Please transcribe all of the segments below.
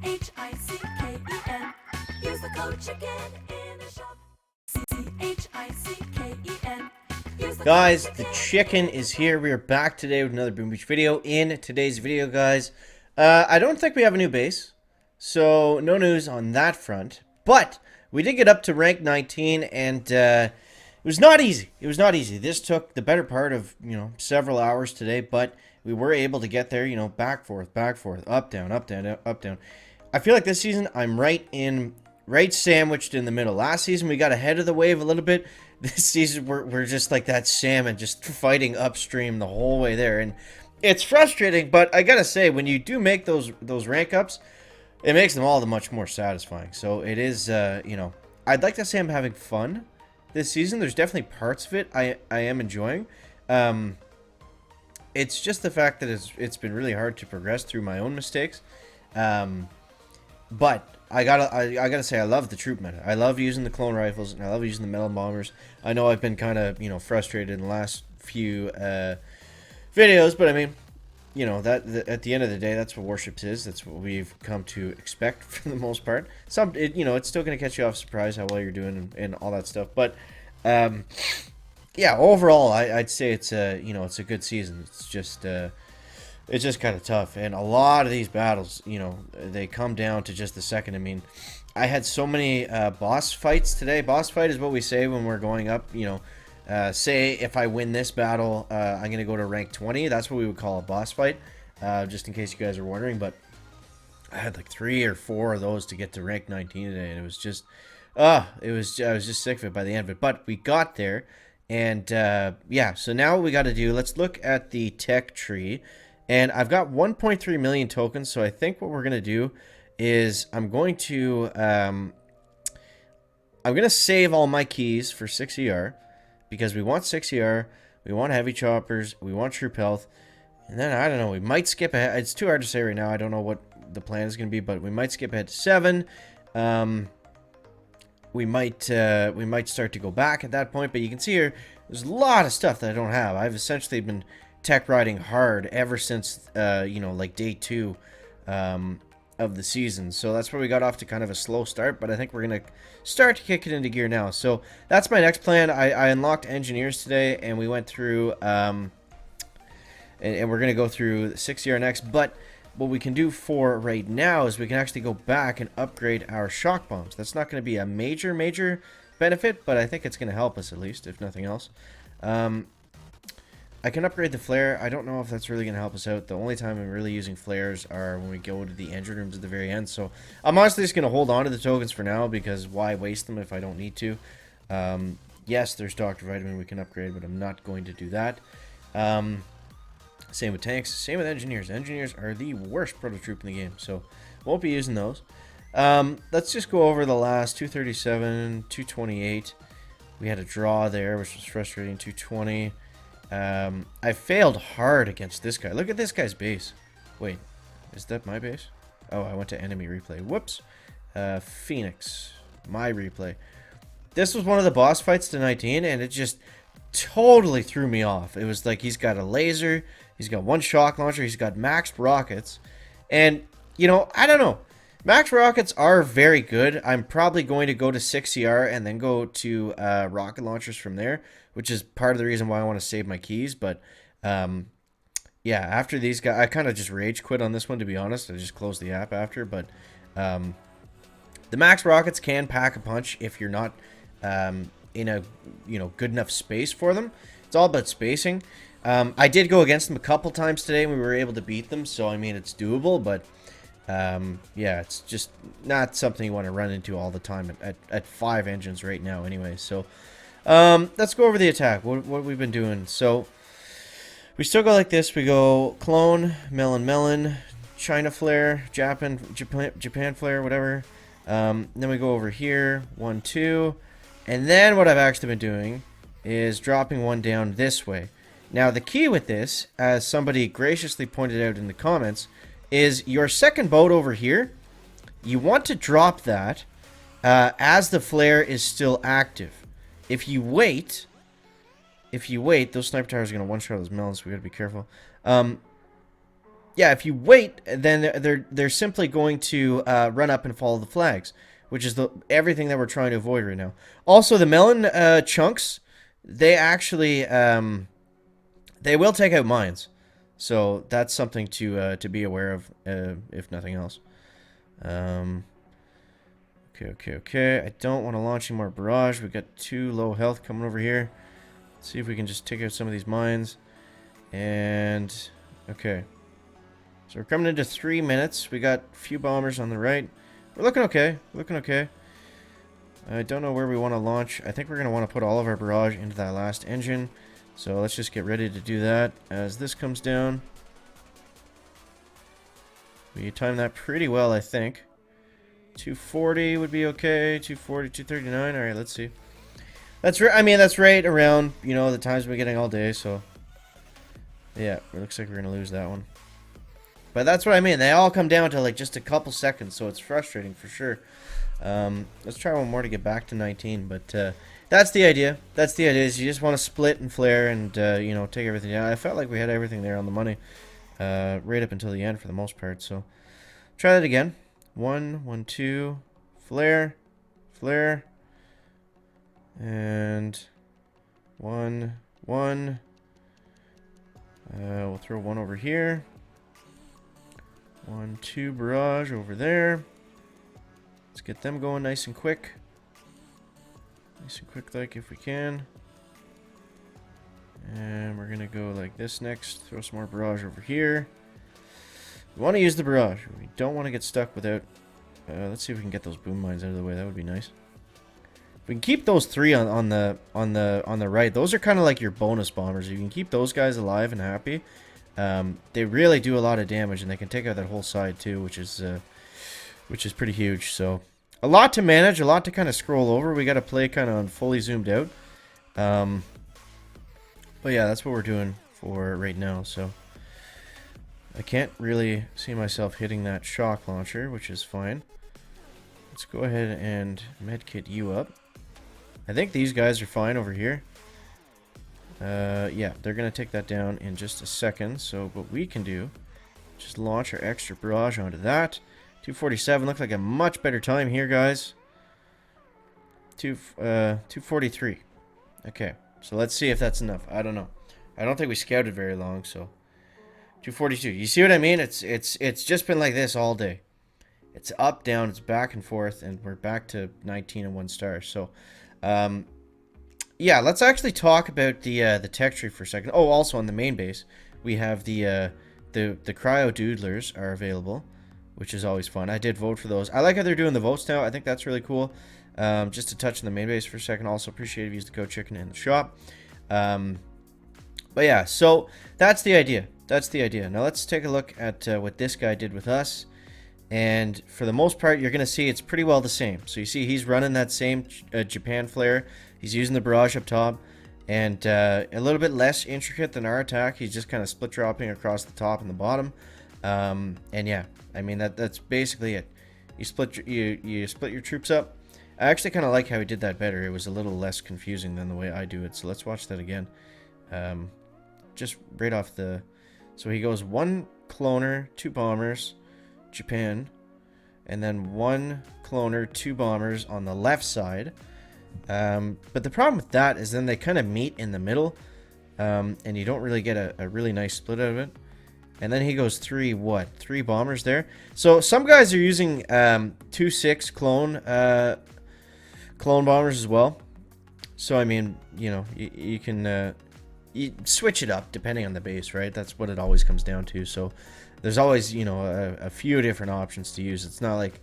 CHICKEN. Use the code chicken in the shop. CHICKEN. Guys, the chicken is here. We are back today with another Boom Beach video. In today's video, guys, I don't think we have a new base, so no news on that front. But we did get up to rank 19, and it was not easy. It was not easy. This took the better part of, several hours today, but we were able to get there, back, forth, up, down, up, down, up, down. I feel like this season I'm right sandwiched in the middle. Last season we got ahead of the wave a little bit. This season we're just like that salmon, just fighting upstream the whole way there, and it's frustrating. But I gotta say, when you do make those rank ups, it makes them all the much more satisfying. So it is, I'd like to say I'm having fun this season. There's definitely parts of it I am enjoying. It's just the fact that it's been really hard to progress through my own mistakes. But I gotta say, I love the troop meta. I love using the clone rifles, and I love using the metal bombers. I know I've been kind of frustrated in the last few videos, but I mean, at the end of the day, that's what Warships is. That's what we've come to expect for the most part. It's still gonna catch you off surprise how well you're doing and all that stuff. But yeah, overall, I'd say it's a good season. It's just kind of tough, and a lot of these battles, they come down to just the second. I mean, I had so many boss fights today. Boss fight is what we say when we're going up. Say if I win this battle, I'm going to go to rank 20. That's what we would call a boss fight, just in case you guys are wondering. But I had like 3 or 4 of those to get to rank 19 today, and it was just, I was just sick of it by the end of it. But we got there, and yeah, so now what we got to do, let's look at the tech tree. And I've got 1.3 million tokens, so I think what we're going to do is I'm going to save all my keys for 6ER, because we want 6ER, we want heavy choppers, we want troop health, and then, I don't know, we might skip ahead. It's too hard to say right now. I don't know what the plan is going to be, but we might skip ahead to 7. We might start to go back at that point, but you can see here, there's a lot of stuff that I don't have. I've essentially been tech riding hard ever since like day 2 of the season, so that's where we got off to kind of a slow start, but I think we're gonna start to kick it into gear now. So that's my next plan. I unlocked engineers today, and we went through and we're gonna go through 6ER next. But what we can do for right now is we can actually go back and upgrade our shock bombs. That's not going to be a major benefit, but I think it's going to help us, at least, if nothing else. I can upgrade the flare. I don't know if that's really going to help us out. The only time I'm really using flares are when we go to the engine rooms at the very end. So I'm honestly just going to hold on to the tokens for now, because why waste them if I don't need to? Yes, there's Dr. Vitamin we can upgrade, but I'm not going to do that. Same with tanks. Same with engineers. Engineers are the worst proto troop in the game, so won't be using those. Let's just go over the last 237, 228. We had a draw there, which was frustrating. 220. I failed hard against this guy. Look at this guy's base. Wait, is that my base? Oh, I went to enemy replay. Whoops. Phoenix. My replay. This was one of the boss fights to 19, and it just totally threw me off. It was like he's got a laser, he's got 1 shock launcher, he's got maxed rockets, and, I don't know. Max rockets are very good. I'm probably going to go to 6ER and then go to rocket launchers from there, which is part of the reason why I want to save my keys. But yeah, after these guys, I kind of just rage quit on this one, to be honest. I just closed the app after. But the max rockets can pack a punch if you're not in a good enough space for them. It's all about spacing. I did go against them a couple times today, and we were able to beat them. So I mean, it's doable, but yeah, it's just not something you want to run into all the time at 5 engines right now anyway. So let's go over the attack, what we've been doing. So we still go like this. We go clone, melon, China flare, Japan flare, whatever. Then we go over here, 1 2, and then what I've actually been doing is dropping one down this way. Now the key with this, as somebody graciously pointed out in the comments, is your second boat over here. You want to drop that as the flare is still active. If you wait, those sniper towers are going to one-shot those melons, so we got to be careful. yeah, if you wait, then they're simply going to run up and follow the flags, which is everything that we're trying to avoid right now. Also, the melon chunks, they actually they will take out mines, so that's something to be aware of, if nothing else. Okay. I don't want to launch any more barrage. We got 2 low health coming over here. Let's see if we can just take out some of these mines. And okay. So we're coming into 3 minutes. We got a few bombers on the right. We're looking okay. I don't know where we want to launch. I think we're going to want to put all of our barrage into that last engine. So let's just get ready to do that as this comes down. We timed that pretty well, I think. 240 would be okay. 240, 239. All right, let's see. That's right around, the times we're getting all day. So yeah, it looks like we're going to lose that one. But that's what I mean. They all come down to like just a couple seconds, so it's frustrating for sure. Let's try one more to get back to 19. But that's the idea. Is you just want to split and flare and take everything down. I felt like we had everything there on the money, right up until the end for the most part. So try that again. 1, 1, 2, flare, and 1, 1. We'll throw one over here. 1, 2 barrage over there. Let's get them going nice and quick. Like if we can. And we're gonna go like this next. Throw some more barrage over here. We want to use the barrage. We don't want to get stuck without. Let's see if we can get those boom mines out of the way. That would be nice. We can keep those 3 on the right. Those are kind of like your bonus bombers. You can keep those guys alive and happy. They really do a lot of damage, and they can take out that whole side too, which is pretty huge. So a lot to manage, a lot to kind of scroll over. We got to play kind of on fully zoomed out. But yeah, that's what we're doing for right now. So I can't really see myself hitting that shock launcher, which is fine. Let's go ahead and medkit you up. I think these guys are fine over here. Yeah, they're going to take that down in just a second. So what we can do, just launch our extra barrage onto that. 247 looks like a much better time here, guys. 243. Okay, so let's see if that's enough. I don't know. I don't think we scouted very long, so 242. You see what I mean? It's just been like this all day. It's up, down, it's back and forth, and we're back to 19 and 1 star. So, yeah, let's actually talk about the tech tree for a second. Oh, also on the main base, we have the cryo doodlers are available, which is always fun. I did vote for those. I like how they're doing the votes now. I think that's really cool. Just to touch on the main base for a second. Also appreciate if you use the code chicken in the shop. But yeah, so that's the idea. Now let's take a look at what this guy did with us. And for the most part, you're going to see it's pretty well the same. So you see he's running that same Japan flare. He's using the barrage up top. And a little bit less intricate than our attack. He's just kind of split dropping across the top and the bottom. And yeah, I mean, that's basically it. You split your troops up. I actually kind of like how he did that better. It was a little less confusing than the way I do it. So let's watch that again. Just right off the... So he goes 1 cloner, 2 bombers, Japan, and then 1 cloner, 2 bombers on the left side. But the problem with that is then they kind of meet in the middle, and you don't really get a really nice split out of it. And then he goes 3 bombers there. So some guys are using 2-6 clone bombers as well. So I mean, you can you switch it up depending on the base, right? That's what it always comes down to. So there's always a few different options to use. It's not like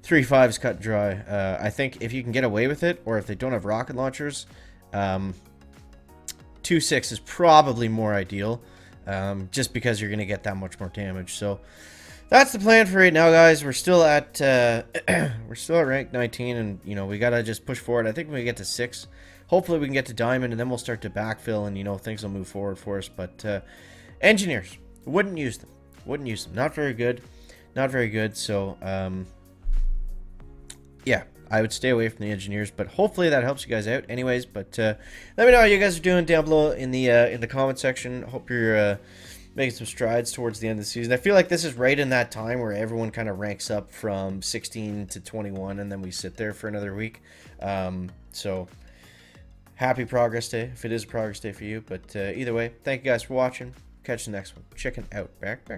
3-5 cut and dry. I think if you can get away with it, or if they don't have rocket launchers, 2-6 is probably more ideal, just because you're going to get that much more damage. So that's the plan for right now, guys. We're still at rank 19, and we gotta just push forward. I think when we get to 6, hopefully we can get to diamond, and then we'll start to backfill, and things will move forward for us. But engineers, wouldn't use them. Not very good. So yeah, I would stay away from the engineers, but hopefully that helps you guys out anyways. But let me know how you guys are doing down below in the comment section. Hope you're making some strides towards the end of the season. I feel like this is right in that time where everyone kind of ranks up from 16 to 21, and then we sit there for another week. So happy Progress Day, if it is a Progress Day for you. But either way, thank you guys for watching. Catch the next one. Chicken out. Back.